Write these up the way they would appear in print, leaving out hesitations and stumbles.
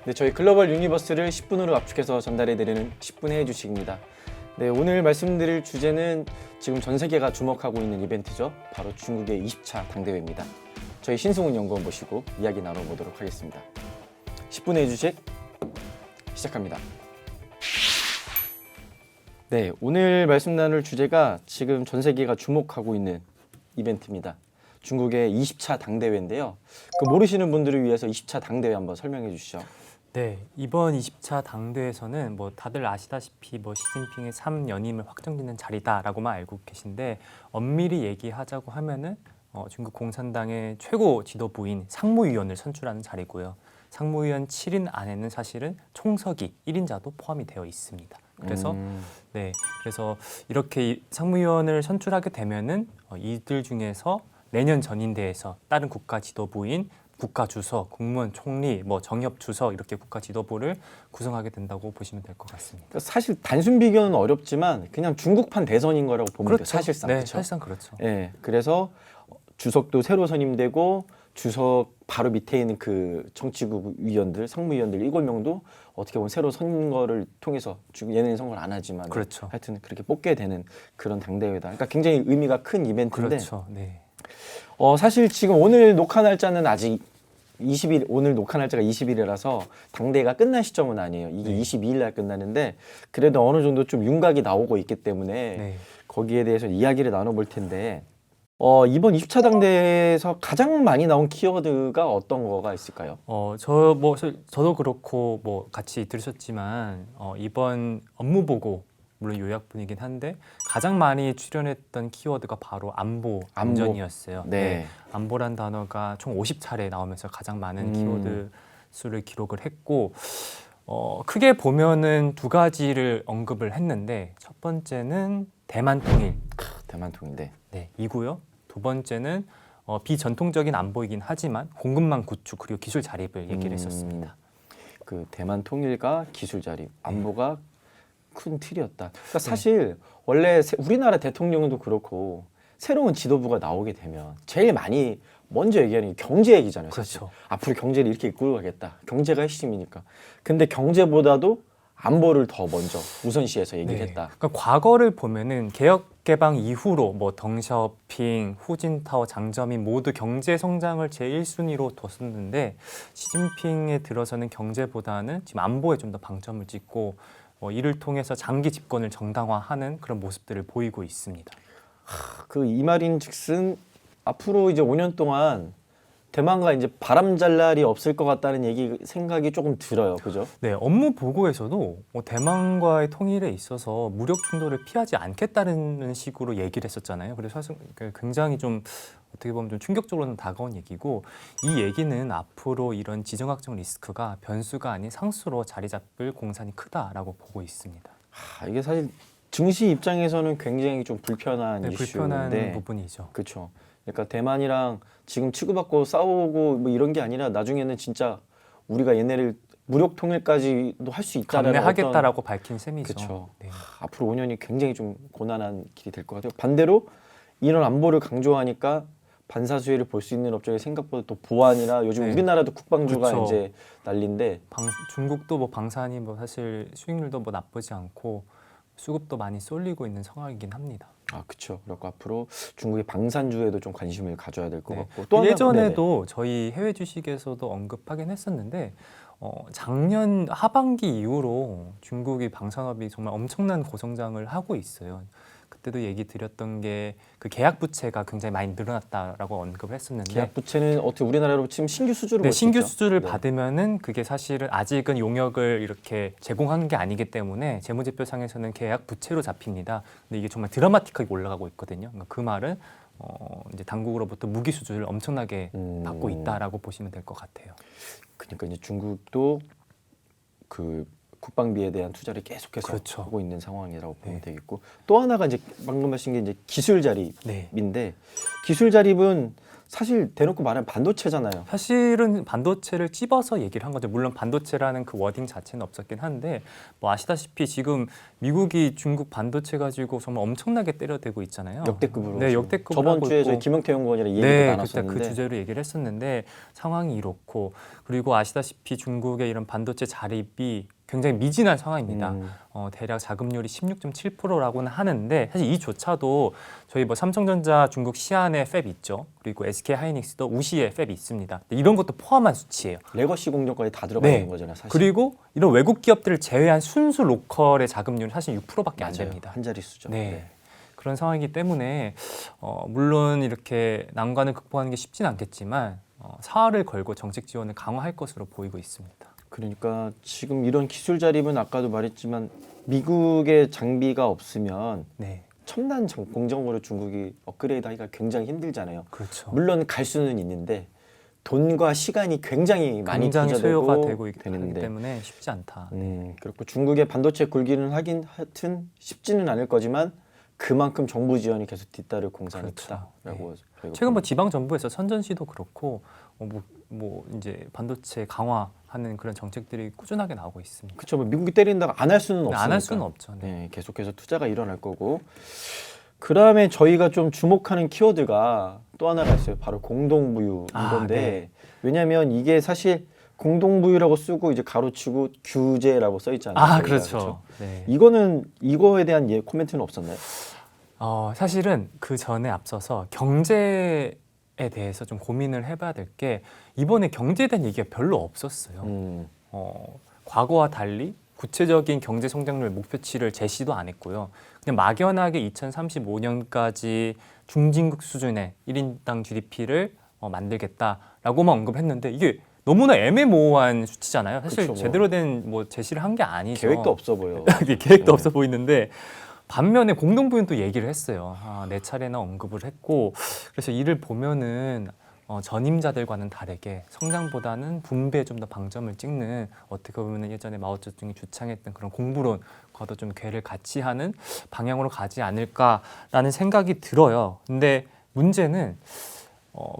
네, 저희 글로벌 유니버스를 10분으로 압축해서 전달해드리는 10분의 주식입니다. 네, 오늘 말씀드릴 주제는 지금 전 세계가 주목하고 있는 이벤트죠. 바로 중국의 20차 당대회입니다. 저희 신승훈 연구원 모시고 이야기 나눠보도록 하겠습니다. 10분의 주식 시작합니다. 네, 오늘 말씀 나눌 주제가 지금 전 세계가 주목하고 있는 이벤트입니다. 중국의 20차 당대회인데요. 그 모르시는 분들을 위해서 20차 당대회 한번 설명해 주시죠. 네, 이번 20차 당대에서는 뭐 다들 아시다시피 뭐 시진핑의 3연임을 확정짓는 자리다라고만 알고 계신데 엄밀히 얘기하자고 하면은 중국 공산당의 최고 지도부인 상무위원을 선출하는 자리고요. 상무위원 7인 안에는 사실은 총서기 1인자도 포함이 되어 있습니다. 그래서 그래서 이렇게 상무위원을 선출하게 되면은 이들 중에서 내년 전인대에서 다른 국가 지도부인 국가주석, 국무원 총리, 뭐 정협주석 이렇게 국가 지도부를 구성하게 된다고 보시면 될 것 같습니다. 사실 단순 비교는 어렵지만 그냥 중국판 대선인 거라고 보면 돼요. 그렇죠. 사실상. 네, 그렇죠? 사실상 그렇죠. 네, 그래서 주석도 새로 선임되고 주석 바로 밑에 있는 그 정치국 위원들, 상무위원들 7명도 어떻게 보면 새로 선거를 통해서 얘네는 선거를 안 하지만 그렇죠. 하여튼 그렇게 뽑게 되는 그런 당대회다. 그러니까 굉장히 의미가 큰 이벤트인데 그렇죠. 네. 사실 지금 오늘 녹화 날짜는 아직 20일, 오늘 녹화 날짜가 20일이라서 당대회가 끝난 시점은 아니에요. 이게 22일 날 끝나는데 그래도 어느 정도 좀 윤곽이 나오고 있기 때문에 거기에 대해서 이야기를 나눠볼 텐데 이번 20차 당대회에서 가장 많이 나온 키워드가 어떤 거가 있을까요? 저도 그렇고 뭐 같이 들으셨지만 이번 업무 보고 물론 요약분이긴 한데 가장 많이 출연했던 키워드가 바로 안보 안전이었어요. 네. 안보란 단어가 총 50차례 나오면서 가장 많은 키워드 수를 기록을 했고 크게 보면은 두 가지를 언급을 했는데 첫 번째는 대만 통일. 대만 통일인데. 네, 이고요. 두 번째는 비전통적인 안보이긴 하지만 공급망 구축 그리고 기술 자립을 얘기를 했었습니다. 그 대만 통일과 기술 자립, 안보가 큰 틀이었다. 그러니까 사실 원래 우리나라 대통령도 그렇고 새로운 지도부가 나오게 되면 제일 많이 먼저 얘기하는 게 경제 얘기잖아요. 사실. 그렇죠. 앞으로 경제를 이렇게 이끌고 가겠다. 경제가 핵심이니까. 근데 경제보다도 안보를 더 먼저 우선시해서 얘기를 했다. 그러니까 과거를 보면은 개혁 개방 이후로 뭐 덩샤오핑, 후진타오, 장저민 모두 경제 성장을 제1순위로 뒀었는데 시진핑에 들어서는 경제보다는 지금 안보에 좀 더 방점을 찍고 이를 통해서 장기 집권을 정당화하는 그런 모습들을 보이고 있습니다. 그 이 말인즉슨 앞으로 이제 5년 동안 대만과 이제 바람 잘 날이 없을 것 같다는 생각이 조금 들어요, 그죠? 네, 업무 보고에서도 대만과의 통일에 있어서 무력 충돌을 피하지 않겠다는 식으로 얘기를 했었잖아요. 그래서 사실 굉장히 좀 어떻게 보면 좀 충격적으로는 다가온 얘기고 이 얘기는 앞으로 이런 지정학적 리스크가 변수가 아닌 상수로 자리 잡을 공산이 크다라고 보고 있습니다. 이게 사실 증시 입장에서는 굉장히 좀 불편한 이슈인데 불편한 부분이죠. 그렇죠. 그러니까 대만이랑 지금 치고받고 싸우고 뭐 이런 게 아니라 나중에는 진짜 우리가 얘네를 무력 통일까지도 할 수 있다라는 감내하겠다라고 밝힌 셈이죠. 그렇죠. 네. 앞으로 5년이 굉장히 좀 고난한 길이 될 것 같아요. 반대로 이런 안보를 강조하니까 반사수혜를 볼 수 있는 업종이 생각보다 또 보안이나 요즘 우리나라도 국방주가 그렇죠. 이제 난리인데 중국도 뭐 방산이 뭐 사실 수익률도 뭐 나쁘지 않고 수급도 많이 쏠리고 있는 상황이긴 합니다. 그렇죠. 그리고 앞으로 중국의 방산주에도 좀 관심을 가져야 될 것 같고 또 예전에도 저희 해외 주식에서도 언급하긴 했었는데 작년 하반기 이후로 중국이 방산업이 정말 엄청난 고성장을 하고 있어요. 그때도 얘기 드렸던 게 그 계약 부채가 굉장히 많이 늘어났다라고 언급을 했었는데 계약 부채는 어떻게 우리나라로 치면 신규 수주를 볼 수 신규 있죠? 수주를 받으면은 그게 사실은 아직은 용역을 이렇게 제공한 게 아니기 때문에 재무제표상에서는 계약 부채로 잡힙니다. 근데 이게 정말 드라마틱하게 올라가고 있거든요. 그러니까 그 말은 이제 당국으로부터 무기 수주를 엄청나게 받고 있다라고 보시면 될 것 같아요. 그러니까 이제 중국도 그 국방비에 대한 투자를 계속해서 그렇죠. 하고 있는 상황이라고 보면 네. 되겠고 또 하나가 이제 방금 말씀 게 이제 기술 자립인데 네. 기술 자립은 사실 대놓고 말하면 반도체잖아요. 사실은 반도체를 찝어서 얘기를 한 거죠. 물론 반도체라는 그 워딩 자체는 없었긴 한데 뭐 아시다시피 지금 미국이 중국 반도체 가지고 정말 엄청나게 때려대고 있잖아요. 역대급으로. 네, 지금. 역대급으로 저번 하고 주에 있고. 저희 김영태 연구원이랑 얘기도 네, 그때 나눴었는데 그 주제로 얘기를 했었는데 상황이 이렇고 그리고 아시다시피 중국의 이런 반도체 자립이 굉장히 미진한 상황입니다. 대략 자금률이 16.7%라고는 하는데 사실 이조차도 저희 뭐 삼성전자 중국 시안에 팹 있죠. 그리고 SK 하이닉스도 우시에 팹이 있습니다. 이런 것도 포함한 수치예요. 레거시 공정까지 다 들어가 네. 있는 거잖아요. 사실. 그리고 이런 외국 기업들을 제외한 순수 로컬의 자금률은 사실 6%밖에 안 맞아요. 됩니다. 한 자릿수죠. 네. 그런 상황이기 때문에 물론 이렇게 난관을 극복하는 게 쉽진 않겠지만 사활을 걸고 정책 지원을 강화할 것으로 보이고 있습니다. 그러니까 지금 이런 기술 자립은 아까도 말했지만 미국의 장비가 없으면 네, 첨단 공정으로 중국이 업그레이드하기가 굉장히 힘들잖아요. 그렇죠. 물론 갈 수는 있는데 돈과 시간이 굉장히 많이 굉장히 투자되고 소요가 되고 있기 되는데 때문에 쉽지 않다. 그렇고 중국의 반도체 굴기는 하긴 하여튼 쉽지는 않을 거지만 그만큼 정부 지원이 계속 뒤따를 공산이 그렇죠. 크다라고 저희가 최근 뭐 봅니다. 지방 정부에서 선전시도 그렇고 뭐 이제 반도체 강화하는 그런 정책들이 꾸준하게 나오고 있습니다. 그렇죠. 뭐 미국이 때린다고 안 할 수는 없으니까. 안 할 수는 없죠. 네. 네, 계속해서 투자가 일어날 거고. 그다음에 저희가 좀 주목하는 키워드가 또 하나가 있어요. 바로 공동부유 이건데 네. 왜냐하면 이게 사실 공동부유라고 쓰고 이제 가로치고 규제라고 써 있잖아요. 아, 저희가. 그렇죠. 네. 이거는 이거에 대한 코멘트는 없었나요? 사실은 그 전에 앞서서 경제에 대해서 좀 고민을 해봐야 될 게 이번에 경제에 대한 얘기가 별로 없었어요. 과거와 달리 구체적인 경제 성장률 목표치를 제시도 안 했고요. 그냥 막연하게 2035년까지 중진국 수준의 1인당 GDP를 만들겠다라고만 언급했는데 이게 너무나 애매모호한 수치잖아요. 사실 그쵸, 뭐. 제대로 된 뭐 제시를 한 게 아니죠. 계획도 없어 보여. 계획도 네. 없어 보이는데 반면에 공동부유는 또 얘기를 했어요. 네 차례나 언급을 했고 그래서 이를 보면은 전임자들과는 다르게 성장보다는 분배에 좀 더 방점을 찍는 어떻게 보면 예전에 마오쩌둥이 주창했던 그런 공부론과도 좀 궤를 같이 하는 방향으로 가지 않을까라는 생각이 들어요. 근데 문제는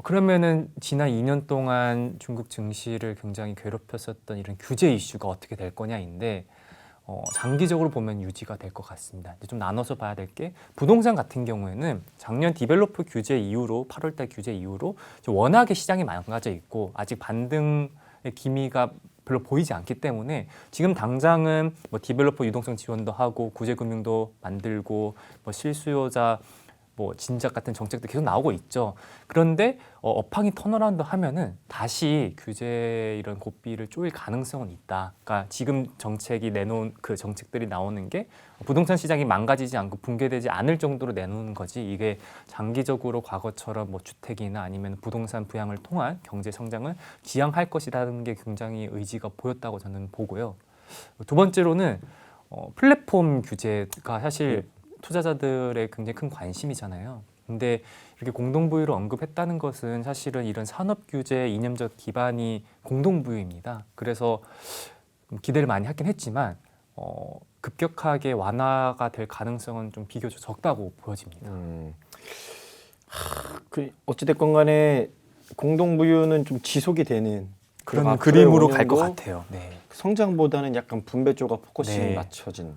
그러면은 지난 2년 동안 중국 증시를 굉장히 괴롭혔었던 이런 규제 이슈가 어떻게 될 거냐인데 장기적으로 보면 유지가 될 것 같습니다. 이제 좀 나눠서 봐야 될 게 부동산 같은 경우에는 작년 디벨로퍼 규제 이후로 8월달 규제 이후로 워낙에 시장이 망가져 있고 아직 반등의 기미가 별로 보이지 않기 때문에 지금 당장은 뭐 디벨로퍼 유동성 지원도 하고 구제금융도 만들고 뭐 실수요자 뭐 진작 같은 정책도 계속 나오고 있죠. 그런데 업황이 턴어라운드 하면은 다시 규제 이런 고삐를 쪼일 가능성은 있다. 그러니까 지금 정책이 내놓은 그 정책들이 나오는 게 부동산 시장이 망가지지 않고 붕괴되지 않을 정도로 내놓는 거지. 이게 장기적으로 과거처럼 뭐 주택이나 아니면 부동산 부양을 통한 경제 성장을 지향할 것이라는 게 굉장히 의지가 보였다고 저는 보고요. 두 번째로는 플랫폼 규제가 사실 투자자들의 굉장히 큰 관심이잖아요. 근데 이렇게 공동부유를 언급했다는 것은 사실은 이런 산업 규제 이념적 기반이 공동부유입니다. 그래서 기대를 많이 하긴 했지만 급격하게 완화가 될 가능성은 좀 비교적 적다고 보여집니다. 어찌됐건 간에 공동부유는 좀 지속이 되는 그런 앞으로의 그림으로 갈 것 5년도 같아요. 네. 성장보다는 약간 분배 쪽과 포커싱이 네. 맞춰진.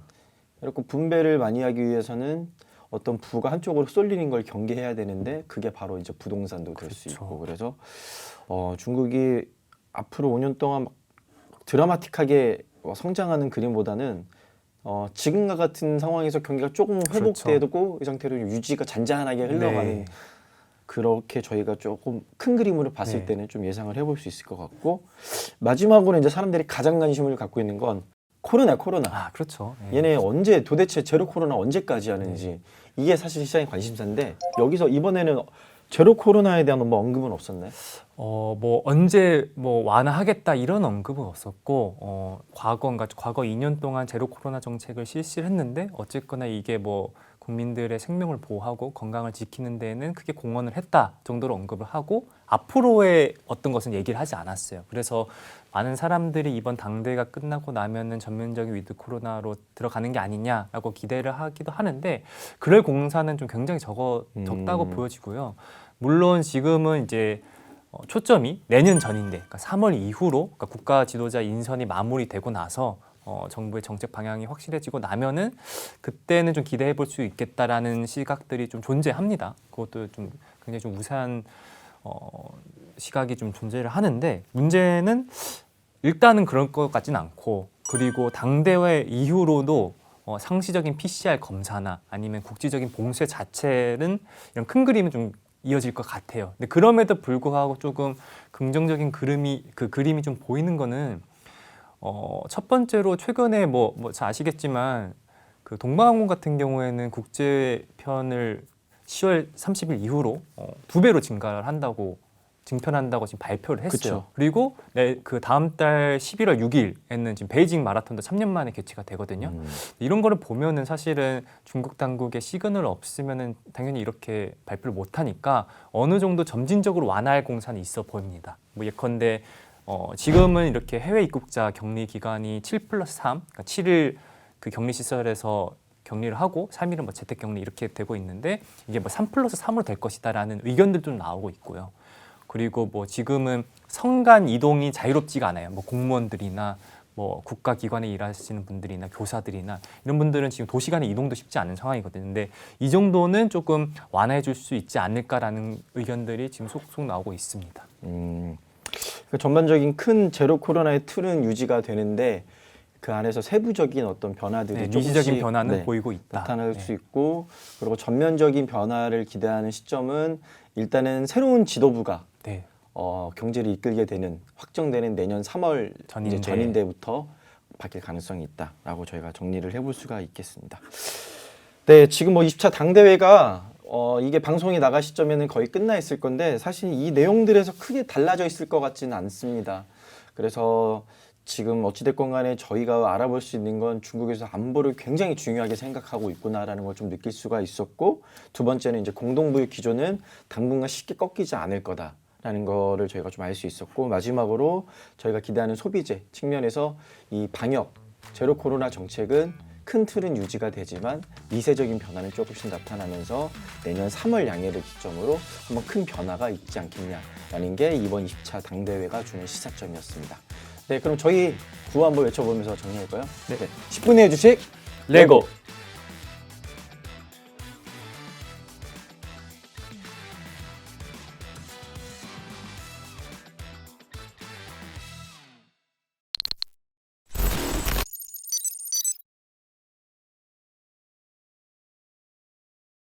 그리고 분배를 많이 하기 위해서는 어떤 부가 한쪽으로 쏠리는 걸 경계해야 되는데 그게 바로 이제 부동산도 될 수 그렇죠. 있고 그래서 중국이 앞으로 5년 동안 막 드라마틱하게 성장하는 그림보다는 지금과 같은 상황에서 경기가 조금 회복되고 이 상태로 유지가 잔잔하게 흘러가는 네. 그렇게 저희가 조금 큰 그림으로 봤을 네. 때는 좀 예상을 해볼 수 있을 것 같고 마지막으로 이제 사람들이 가장 관심을 갖고 있는 건 코로나. 그렇죠. 네. 얘네 언제 도대체 제로 코로나 언제까지 하는지 이게 사실 시장의 관심사인데 여기서 이번에는 제로 코로나에 대한 뭐 언급은 없었나요? 뭐 언제 뭐 완화하겠다 이런 언급은 없었고 과거 2년 동안 제로 코로나 정책을 실시를 했는데 어쨌거나 이게 뭐 국민들의 생명을 보호하고 건강을 지키는 데에는 크게 공헌을 했다 정도로 언급을 하고 앞으로의 어떤 것은 얘기를 하지 않았어요. 그래서 많은 사람들이 이번 당대회가 끝나고 나면은 전면적인 위드 코로나로 들어가는 게 아니냐라고 기대를 하기도 하는데 그럴 공사는 좀 굉장히 적다고 보여지고요. 물론 지금은 이제 초점이 내년 전인데, 그러니까 3월 이후로 그러니까 국가 지도자 인선이 마무리되고 나서 정부의 정책 방향이 확실해지고 나면은 그때는 좀 기대해 볼 수 있겠다라는 시각들이 좀 존재합니다. 그것도 좀 굉장히 좀 우세한 시각이 좀 존재를 하는데 문제는 일단은 그럴 것 같지는 않고 그리고 당대회 이후로도 상시적인 PCR 검사나 아니면 국지적인 봉쇄 자체는 이런 큰 그림은 좀 이어질 것 같아요. 근데 그럼에도 불구하고 조금 긍정적인 그림이 좀 보이는 거는 첫 번째로 최근에 잘 아시겠지만 그 동방항공 같은 경우에는 국제편을 10월 30일 이후로 2배로 증편한다고 지금 발표를 했어요. 그쵸. 그리고 그 다음 달 11월 6일에는 지금 베이징 마라톤도 3년 만에 개최가 되거든요. 이런 거를 보면은 사실은 중국 당국의 시그널 없으면은 당연히 이렇게 발표를 못 하니까 어느 정도 점진적으로 완화할 공산이 있어 보입니다. 뭐 예컨대 지금은 이렇게 해외 입국자 격리 기간이 7+3, 그러니까 7일 그 격리 시설에서 격리를 하고 3일은 뭐 재택 격리 이렇게 되고 있는데 이게 뭐 3+3으로 될 것이다라는 의견들도 나오고 있고요. 그리고 뭐 지금은 성간 이동이 자유롭지가 않아요. 뭐 공무원들이나 뭐 국가기관에 일하시는 분들이나 교사들이나 이런 분들은 지금 도시 간의 이동도 쉽지 않은 상황이거든요. 근데 이 정도는 조금 완화해 줄 수 있지 않을까라는 의견들이 지금 속속 나오고 있습니다. 그러니까 전반적인 큰 제로 코로나의 틀은 유지가 되는데 그 안에서 세부적인 어떤 변화들이 미시적인 조금씩, 변화는 보이고 있다. 나타날 수 있고 그리고 전면적인 변화를 기대하는 시점은 일단은 새로운 지도부가 네. 경제를 이끌게 되는 확정되는 내년 3월 전인대. 전인대부터 바뀔 가능성이 있다라고 저희가 정리를 해볼 수가 있겠습니다. 네, 지금 뭐 20차 당대회가 이게 방송이 나갈 시점에는 거의 끝나 있을 건데 사실 이 내용들에서 크게 달라져 있을 것 같지는 않습니다. 그래서 지금 어찌됐건 간에 저희가 알아볼 수 있는 건 중국에서 안보를 굉장히 중요하게 생각하고 있구나라는 걸 좀 느낄 수가 있었고 두 번째는 이제 공동부의 기조는 당분간 쉽게 꺾이지 않을 거다라는 거를 저희가 좀 알 수 있었고 마지막으로 저희가 기대하는 소비재 측면에서 이 방역 제로 코로나 정책은 큰 틀은 유지가 되지만 미세적인 변화는 조금씩 나타나면서 내년 3월 양해를 기점으로 한번 큰 변화가 있지 않겠냐라는 게 이번 20차 당대회가 주는 시사점이었습니다. 네, 그럼 저희 구호 한번 외쳐보면서 정리할까요? 네. 10분의 주식 레고.